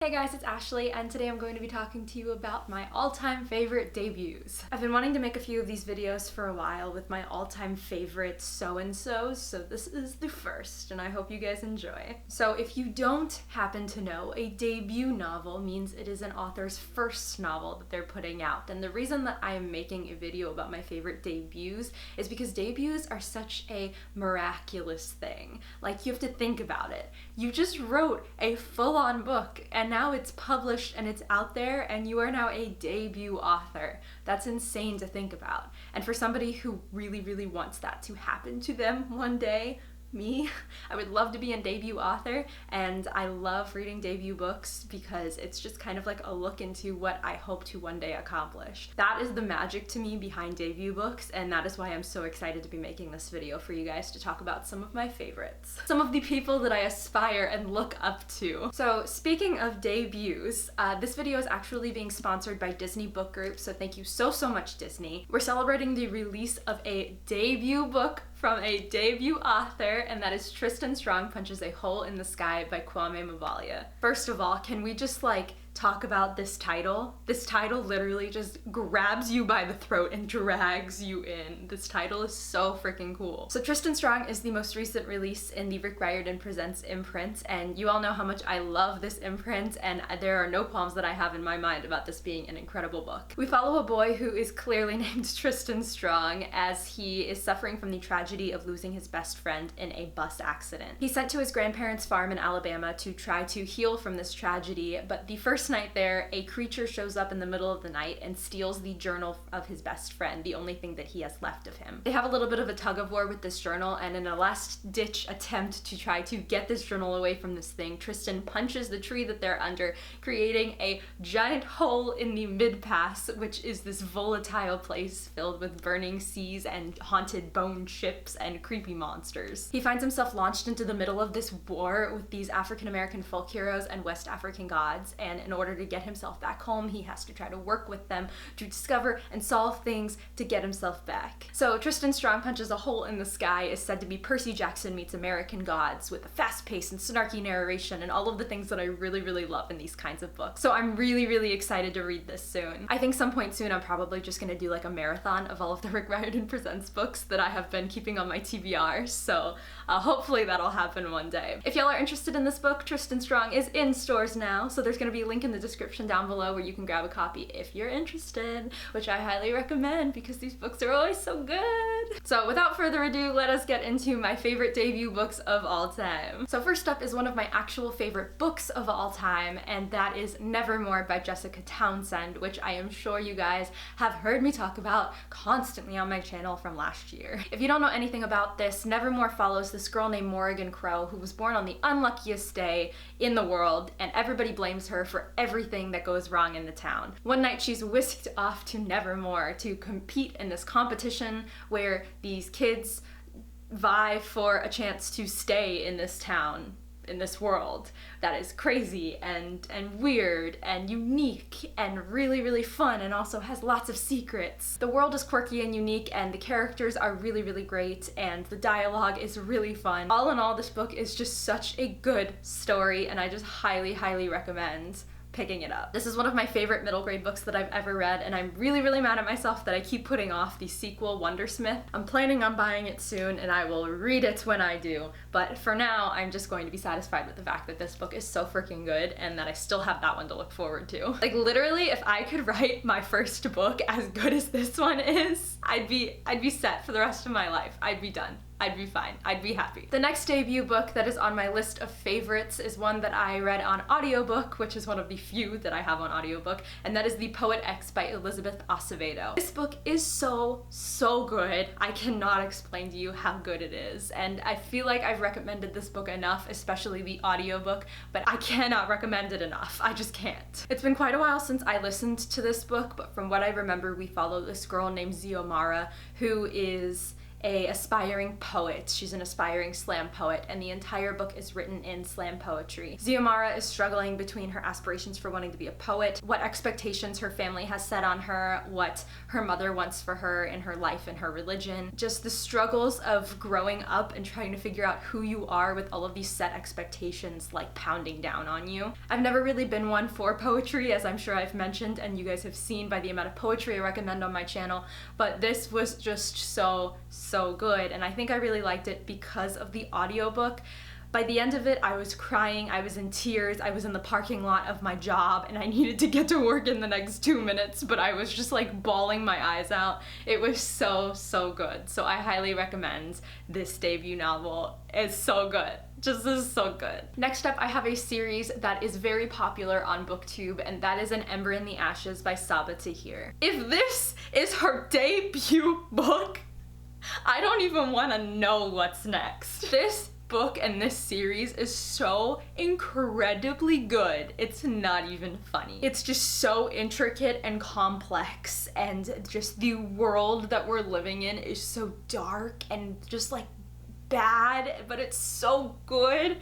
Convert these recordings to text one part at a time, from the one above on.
Hey guys, it's Ashley, and today I'm going to be talking to you about my all-time favorite debuts. I've been wanting to make a few of these videos for a while with my all-time favorite so-and-sos, so this is the first, and I hope you guys enjoy. So if you don't happen to know, a debut novel means it is an author's first novel that they're putting out, and the reason that I am making a video about my favorite debuts is because debuts are such a miraculous thing. Like, you have to think about it. You just wrote a full-on book, and now it's published and it's out there, and you are now a debut author. That's insane to think about. And for somebody who really wants that to happen to them one day, me, I would love to be a debut author, and I love reading debut books because it's just kind of like a look into what I hope to one day accomplish. That is the magic to me behind debut books, and that is why I'm so excited to be making this video for you guys to talk about some of my favorites. Some of the people that I aspire and look up to. So speaking of debuts, this video is actually being sponsored by Disney Book Group, so thank you so much, Disney. We're celebrating the release of a debut book from a debut author, and that is Tristan Strong Punches a Hole in the Sky by Kwame Mavalia. First of all, can we just talk about this title? This title literally just grabs you by the throat and drags you in. This title is so freaking cool. So Tristan Strong is the most recent release in the Rick Riordan Presents imprint, and you all know how much I love this imprint, and there are no qualms that I have in my mind about this being an incredible book. We follow a boy who is clearly named Tristan Strong as he is suffering from the tragedy of losing his best friend in a bus accident. He's sent to his grandparents' farm in Alabama to try to heal from this tragedy, but the first night there, a creature shows up in the middle of the night and steals the journal of his best friend, the only thing that he has left of him. They have a little bit of a tug of war with this journal, and in a last-ditch attempt to try to get this journal away from this thing, Tristan punches the tree that they're under, creating a giant hole in the mid-pass, which is this volatile place filled with burning seas and haunted bone ships and creepy monsters. He finds himself launched into the middle of this war with these African-American folk heroes and West African gods, and in order to get himself back home, he has to try to work with them to discover and solve things to get himself back. So Tristan Strong Punches a Hole in the Sky is said to be Percy Jackson meets American Gods, with a fast pace and snarky narration and all of the things that I really love in these kinds of books. So I'm really excited to read this soon. I think some point soon I'm probably just gonna do like a marathon of all of the Rick Riordan Presents books that I have been keeping on my TBR, so hopefully that'll happen one day. If y'all are interested in this book, Tristan Strong is in stores now, so there's gonna be a link in the description down below where you can grab a copy if you're interested, which I highly recommend because these books are always so good. So without further ado, let us get into my favorite debut books of all time. So first up is one of my actual favorite books of all time, and that is Nevermore by Jessica Townsend, which I am sure you guys have heard me talk about constantly on my channel from last year. If you don't know anything about this, Nevermore follows this girl named Morrigan Crow who was born on the unluckiest day in the world, and everybody blames her for everything that goes wrong in the town. One night she's whisked off to Nevermore to compete in this competition where these kids vie for a chance to stay in this town, in this world that is crazy and weird and unique and really fun, and also has lots of secrets. The world is quirky and unique, and the characters are really great, and the dialogue is really fun. All in all, this book is just such a good story, and I just highly recommend picking it up. This is one of my favorite middle grade books that I've ever read, and I'm really mad at myself that I keep putting off the sequel, Wondersmith. I'm planning on buying it soon, and I will read it when I do, but for now, I'm just going to be satisfied with the fact that this book is so freaking good, and that I still have that one to look forward to. Like, literally, if I could write my first book as good as this one is, I'd be set for the rest of my life. I'd be done. I'd be fine. I'd be happy. The next debut book that is on my list of favorites is one that I read on audiobook, which is one of the few that I have on audiobook, and that is The Poet X by Elizabeth Acevedo. This book is so good. I cannot explain to you how good it is, and I feel like I've recommended this book enough, especially the audiobook, but I cannot recommend it enough. I just can't. It's been quite a while since I listened to this book, but from what I remember, we follow this girl named Ziomara who is a aspiring poet. She's an aspiring slam poet, and the entire book is written in slam poetry. Xiomara is struggling between her aspirations for wanting to be a poet, what expectations her family has set on her, what her mother wants for her in her life and her religion, just the struggles of growing up and trying to figure out who you are with all of these set expectations like pounding down on you. I've never really been one for poetry, as I'm sure I've mentioned and you guys have seen by the amount of poetry I recommend on my channel, but this was just so good, and I think I really liked it because of the audiobook. By the end of it, I was crying, I was in tears, I was in the parking lot of my job, and I needed to get to work in the next 2 minutes, but I was just like bawling my eyes out. It was so good. So I highly recommend this debut novel. It's so good. Just is so good. Next up, I have a series that is very popular on BookTube, and that is An Ember in the Ashes by Saba Tahir. If this is her debut book, I don't even want to know what's next. This book and this series is so incredibly good. It's not even funny. It's just so intricate and complex, and just the world that we're living in is so dark and just like bad, but it's so good.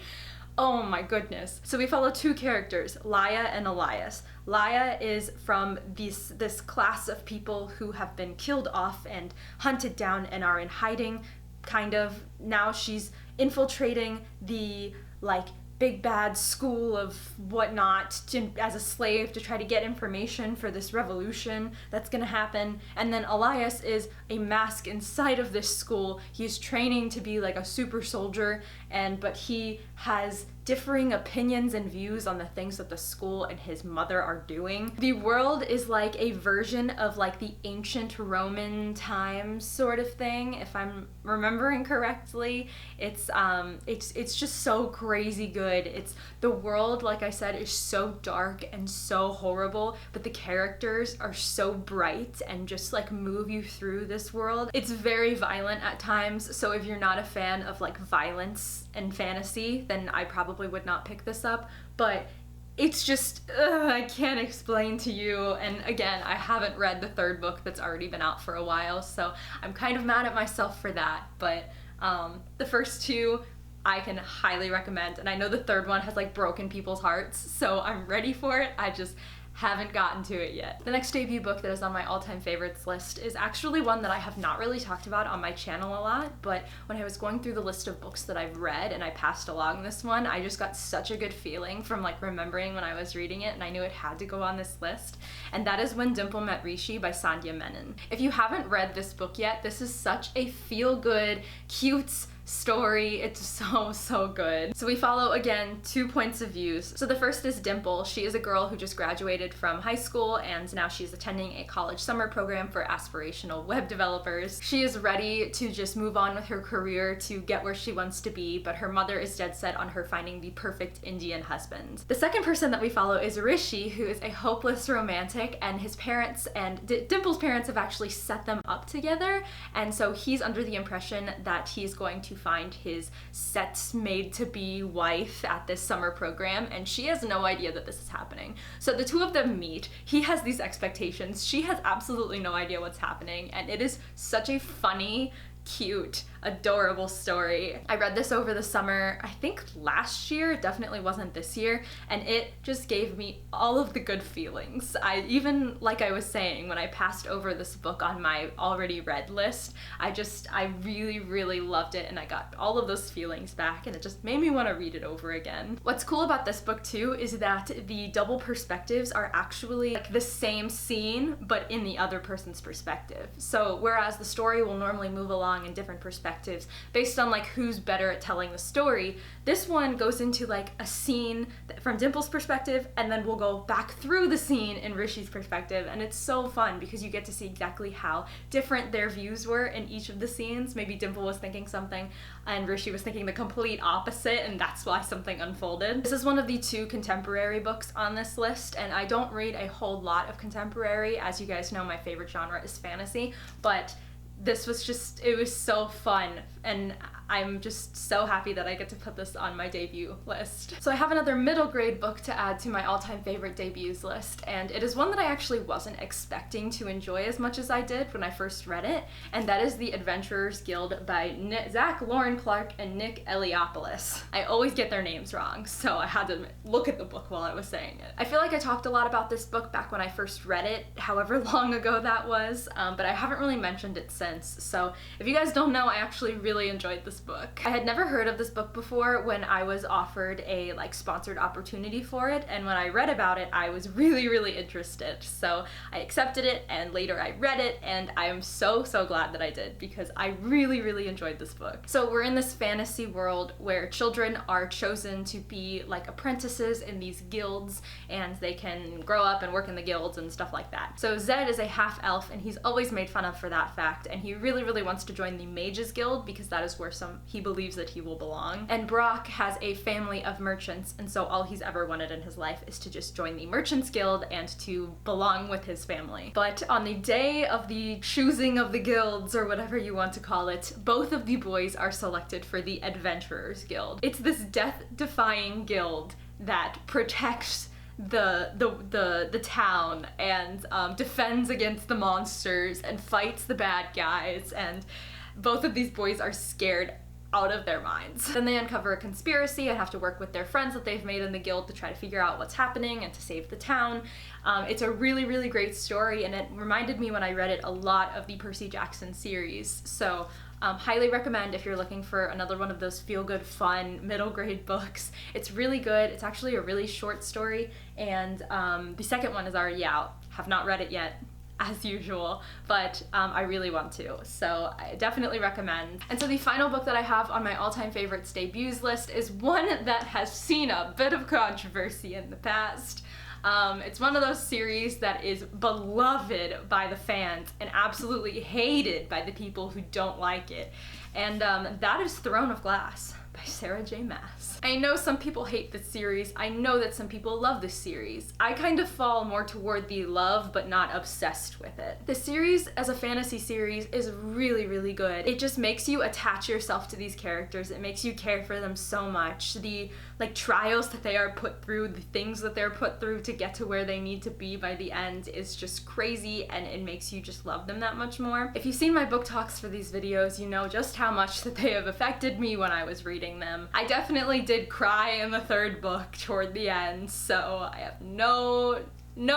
Oh my goodness. So we follow two characters, Laia and Elias. Laia is from this class of people who have been killed off and hunted down and are in hiding, kind of. Now she's infiltrating the like big bad school of whatnot as a slave to try to get information for this revolution that's gonna happen. And then Elias is a mask inside of this school. He's training to be like a super soldier, but he has differing opinions and views on the things that the school and his mother are doing. The world is like a version of like the ancient Roman times sort of thing, if I'm remembering correctly. It's just so crazy good. It's the world, like I said, is so dark and so horrible, but the characters are so bright and just like move you through this world. It's very violent at times, so if you're not a fan of like violence and fantasy, then I probably would not pick this up, but it's just, I can't explain to you. And again, I haven't read the third book that's already been out for a while, so I'm kind of mad at myself for that, but the first two I can highly recommend, and I know the third one has like broken people's hearts, so I'm ready for it. I just haven't gotten to it yet. The next debut book that is on my all-time favorites list is actually one that I have not really talked about on my channel a lot, but when I was going through the list of books that I've read and I passed along this one, I just got such a good feeling from like remembering when I was reading it, and I knew it had to go on this list, and that is When Dimple Met Rishi by Sandhya Menon. If you haven't read this book yet, this is such a feel-good, cute story. It's so good. So we follow, again, 2 points of views. So the first is Dimple. She is a girl who just graduated from high school, and now she's attending a college summer program for aspirational web developers. She is ready to just move on with her career to get where she wants to be, but her mother is dead set on her finding the perfect Indian husband. The second person that we follow is Rishi, who is a hopeless romantic, and his parents and Dimple's parents have actually set them up together, and so he's under the impression that he's going to find his set made to be wife at this summer program, and she has no idea that this is happening. So the two of them meet. He has these expectations. She has absolutely no idea what's happening, and it is such a funny, cute, adorable story. I read this over the summer, I think last year, it definitely wasn't this year, and it just gave me all of the good feelings. Even like I was saying, when I passed over this book on my already read list, I really loved it, and I got all of those feelings back, and it just made me want to read it over again. What's cool about this book too is that the double perspectives are actually like the same scene, but in the other person's perspective. So whereas the story will normally move along in different perspectives based on like who's better at telling the story, this one goes into like a scene from Dimple's perspective, and then we'll go back through the scene in Rishi's perspective, and it's so fun because you get to see exactly how different their views were in each of the scenes. Maybe Dimple was thinking something and Rishi was thinking the complete opposite, and that's why something unfolded. This is one of the 2 contemporary books on this list, and I don't read a whole lot of contemporary. As you guys know, my favorite genre is fantasy, but this was just, it was so fun, and I'm just so happy that I get to put this on my debut list. So I have another middle grade book to add to my all-time favorite debuts list, and it is one that I actually wasn't expecting to enjoy as much as I did when I first read it, and that is The Adventurers Guild by Zach Lauren Clark and Nick Eliopoulos. I always get their names wrong, so I had to look at the book while I was saying it. I feel like I talked a lot about this book back when I first read it, however long ago that was, but I haven't really mentioned it since, so if you guys don't know, I actually really enjoyed this book. I had never heard of this book before when I was offered a sponsored opportunity for it, and when I read about it, I was really interested. So I accepted it, and later I read it, and I am so glad that I did, because I really enjoyed this book. So we're in this fantasy world where children are chosen to be like apprentices in these guilds, and they can grow up and work in the guilds and stuff like that. So Zed is a half elf, and he's always made fun of for that fact, and he really wants to join the Mages Guild because that is where he believes that he will belong. And Brock has a family of merchants, and so all he's ever wanted in his life is to just join the Merchants Guild and to belong with his family. But on the day of the choosing of the guilds, or whatever you want to call it, both of the boys are selected for the Adventurers Guild. It's this death-defying guild that protects the town and defends against the monsters and fights the bad guys, and both of these boys are scared out of their minds. Then they uncover a conspiracy and have to work with their friends that they've made in the guild to try to figure out what's happening and to save the town. It's a really great story, and it reminded me when I read it a lot of the Percy Jackson series. So highly recommend if you're looking for another one of those feel-good, fun, middle grade books. It's really good. It's actually a really short story, and the second one is already out. Have not read it yet, as usual, but I really want to, so I definitely recommend. And so the final book that I have on my all-time favorites debuts list is one that has seen a bit of controversy in the past. It's one of those series that is beloved by the fans and absolutely hated by the people who don't like it, and that is Throne of Glass by Sarah J. Maas. I know some people hate this series. I know that some people love this series. I kind of fall more toward the love but not obsessed with it. The series as a fantasy series is really good. It just makes you attach yourself to these characters. It makes you care for them so much. The trials that they are put through, the things that they're put through to get to where they need to be by the end is just crazy, and it makes you just love them that much more. If you've seen my book talks for these videos, you know just how much that they have affected me when I was reading them. I definitely did cry in the third book toward the end, so I have no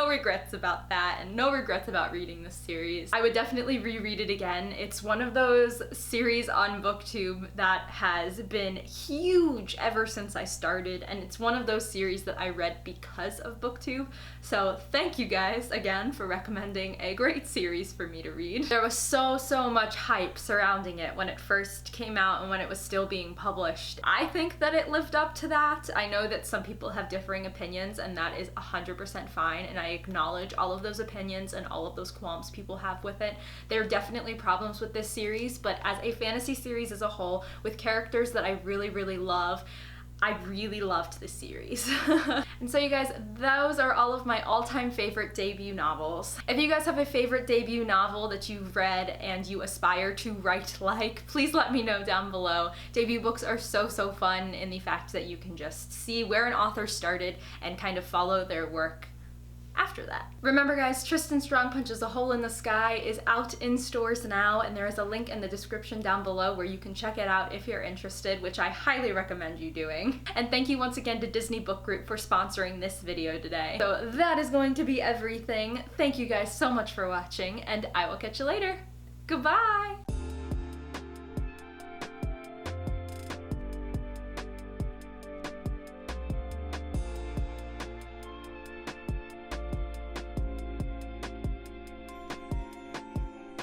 regrets about that, and no regrets about reading this series. I would definitely reread it again. It's one of those series on BookTube that has been huge ever since I started, and it's one of those series that I read because of BookTube. So thank you guys again for recommending a great series for me to read. There was so much hype surrounding it when it first came out and when it was still being published. I think that it lived up to that. I know that some people have differing opinions, and that is 100% fine, and I acknowledge all of those opinions and all of those qualms people have with it. There are definitely problems with this series, but as a fantasy series as a whole, with characters that I really love, I really loved this series. And so you guys, those are all of my all-time favorite debut novels. If you guys have a favorite debut novel that you've read and you aspire to write like, please let me know down below. Debut books are so fun in the fact that you can just see where an author started and kind of follow their work after that. Remember guys, Tristan Strong Punches a Hole in the Sky is out in stores now, and there is a link in the description down below where you can check it out if you're interested, which I highly recommend you doing. And thank you once again to Disney Book Group for sponsoring this video today. So that is going to be everything. Thank you guys so much for watching, and I will catch you later. Goodbye!